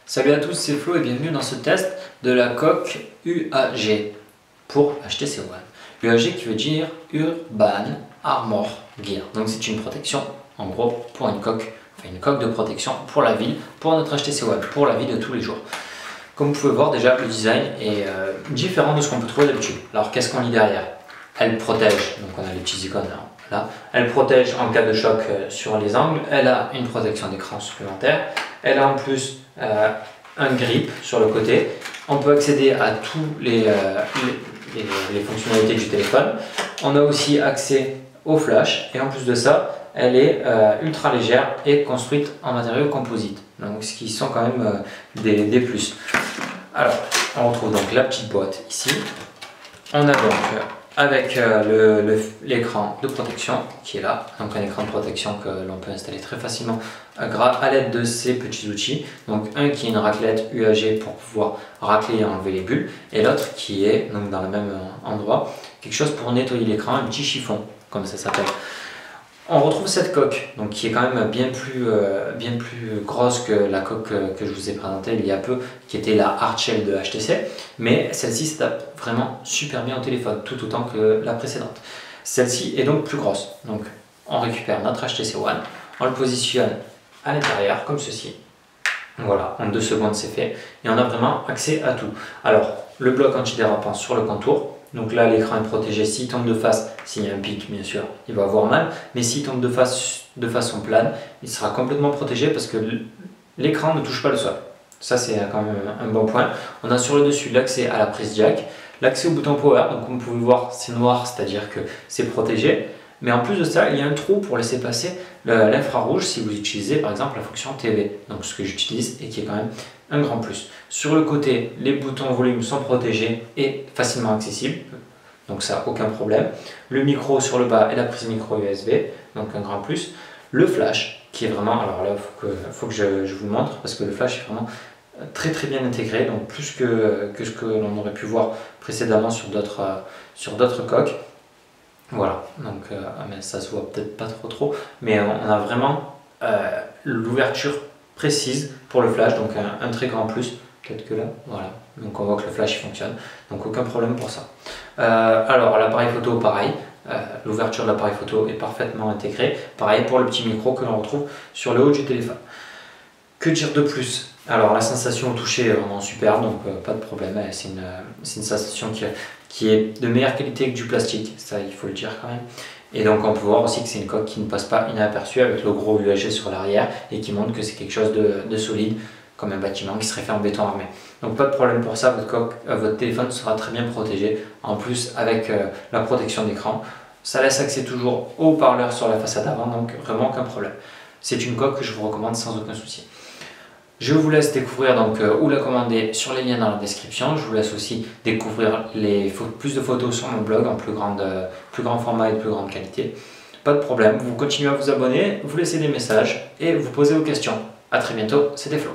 Salut à tous, c'est Flo et bienvenue dans ce test de la coque UAG pour HTC One. UAG qui veut dire Urban Armor Gear. Donc c'est une protection en gros pour une coque de protection pour la ville, pour notre HTC One, pour la vie de tous les jours. Comme vous pouvez voir déjà, le design est différent de ce qu'on peut trouver d'habitude. Alors qu'est-ce qu'on lit derrière? Elle protège, donc on a les petits icônes là. Elle protège en cas de choc sur les angles. Elle a une protection d'écran supplémentaire. Elle a en plus un grip sur le côté. On peut accéder à toutes les fonctionnalités du téléphone. On a aussi accès au flash et en plus de ça, elle est ultra légère et construite en matériaux composites. Donc ce qui sont quand même des plus. Alors, on retrouve donc la petite boîte ici. On a donc avec l'écran de protection qui est là, donc un écran de protection que l'on peut installer très facilement à l'aide de ces petits outils. Donc un qui est une raclette UAG pour pouvoir racler et enlever les bulles, et l'autre qui est donc dans le même endroit, quelque chose pour nettoyer l'écran, un petit chiffon comme ça s'appelle. On retrouve cette coque donc, qui est quand même bien plus grosse que la coque que je vous ai présentée il y a peu, qui était la Hardshell de HTC, mais celle-ci s'adapte vraiment super bien au téléphone, tout autant que la précédente. Celle-ci est donc plus grosse, donc on récupère notre HTC One, on le positionne à l'intérieur comme ceci. Voilà, en 2 secondes c'est fait, et on a vraiment accès à tout. Alors, le bloc antidérapant sur le contour. Donc là, l'écran est protégé. S'il tombe de face, s'il y a un pic, bien sûr, il va avoir mal. Mais s'il tombe de face de façon plane, il sera complètement protégé parce que l'écran ne touche pas le sol. Ça, c'est quand même un bon point. On a sur le dessus l'accès à la prise jack, l'accès au bouton power. Donc comme vous pouvez voir, c'est noir, c'est-à-dire que c'est protégé. Mais en plus de ça, il y a un trou pour laisser passer l'infrarouge si vous utilisez par exemple la fonction TV. Donc ce que j'utilise et qui est quand même un grand plus. Sur le côté, les boutons volume sont protégés et facilement accessibles. Donc ça, aucun problème. Le micro sur le bas et la prise micro USB, donc un grand plus. Le flash qui est vraiment, alors là il faut que je vous le montre parce que le flash est vraiment très bien intégré, donc plus que ce que l'on aurait pu voir précédemment sur d'autres coques. Voilà, donc mais ça se voit peut-être pas trop, mais on a vraiment l'ouverture précise pour le flash, donc un très grand plus, peut-être que là, voilà, donc on voit que le flash fonctionne, donc aucun problème pour ça. Alors l'appareil photo pareil, l'ouverture de l'appareil photo est parfaitement intégrée, pareil pour le petit micro que l'on retrouve sur le haut du téléphone. Que dire de plus? Alors la sensation au toucher est vraiment superbe, donc pas de problème, c'est une sensation qui est de meilleure qualité que du plastique, ça il faut le dire quand même. Et donc on peut voir aussi que c'est une coque qui ne passe pas inaperçue avec le gros UAG sur l'arrière et qui montre que c'est quelque chose de solide, comme un bâtiment qui serait fait en béton armé. Donc pas de problème pour ça, votre téléphone sera très bien protégé, en plus avec la protection d'écran. Ça laisse accès toujours au haut-parleur sur la façade avant, donc vraiment aucun problème. C'est une coque que je vous recommande sans aucun souci. Je vous laisse découvrir donc où la commander sur les liens dans la description. Je vous laisse aussi découvrir plus de photos sur mon blog en plus grand format et de plus grande qualité. Pas de problème, vous continuez à vous abonner, vous laissez des messages et vous posez vos questions. A très bientôt, c'était Flo.